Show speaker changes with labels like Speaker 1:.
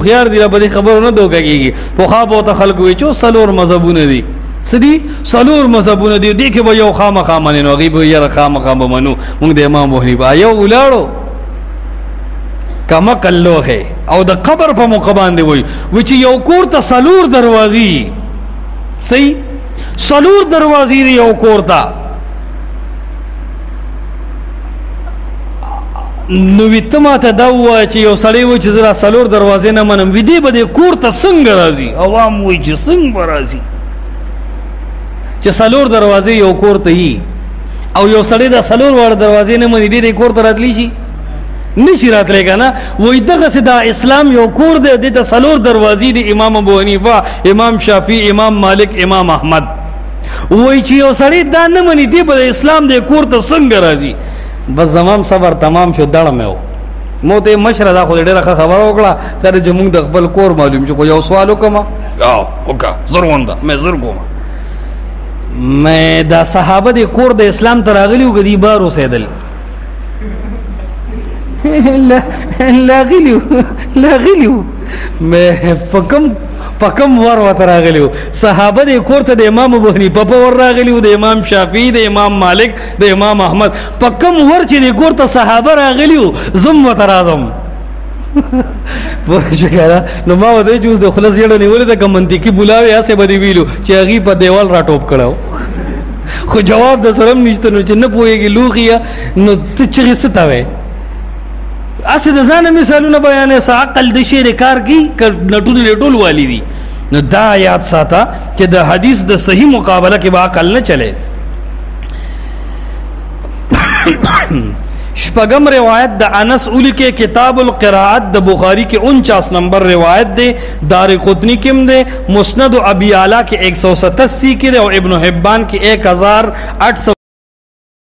Speaker 1: خيار دي په دې خبرو نه دوکه کیږي په خابو ته خلق وي چې سلور مذهبونه دي سدي سلور مذهبونه دي دي کې به یو خامخا مننو غي به یره خامخا منو موږ د امام ابو حنیفه یو ولاړو کما کلوخه او د قبر په مقبان دی وي چې یو کور ته سلور دروازې صحیح سلور دروازې دی یو کور ته نو ویتما ته دا و چې یو سړی و چې زرا سلور دروازې نه منم وی دی به د کور ته څنګه راځي عوام وای چې څنګه راځي چې سلور دروازې یو کور ته هي او یو سړی دا سلور وړ دروازې نه مني دی کور ته راتلی شي نشي راتلی کنه وای دغه سدا اسلام یو کور دی د سلور دروازې دی امام ابو حنیفه امام شافعی امام مالک امام احمد وای چې یو سړی دا نه مني دی به اسلام د کور ته څنګه راځي بس زمام صبر تمام شو دړ مې و مو ته مشره دا خو ډیره خبر وکړه سره چې موږ د خپل کور معلوم چې یو سوال وکم اوکا ضرور ده مې زر کوم مې دا صحابه د کور د اسلام تر اغلی وګدي بار اوسېدل لا غلیو مې پکم ور وته راغلیو صحابه د کور ته د امام ابو حنیفه په ور راغلیو د امام شافعی د امام مالک د امام احمد پکم ور چې د کور ته صحابه راغلیو زم وته راځم پوښښه نو ما ودې چې د خلاص یړو نیولې د منطقي بولاوي اسه بدی ویلو چې هغه په دیوال را ټوپ کړو خو جواب د سرم نشته نو چې نه پويږي لوغیا نو ته چې ستاوي اسه د ځان مثالونه بیانې سا عقل د شی کار کی نټول لټول والی دي نو دا یاد ساته چې د حدیث د صحیح مقابله کې با عقل نه چلے شپږم روایت د انس اولی کې کتاب القراءات د بخاری کې 49 نمبر روایت ده دارقطنی کې ده مسند ابي اعلی کې 187 کې ده او ابن حبان کې 1800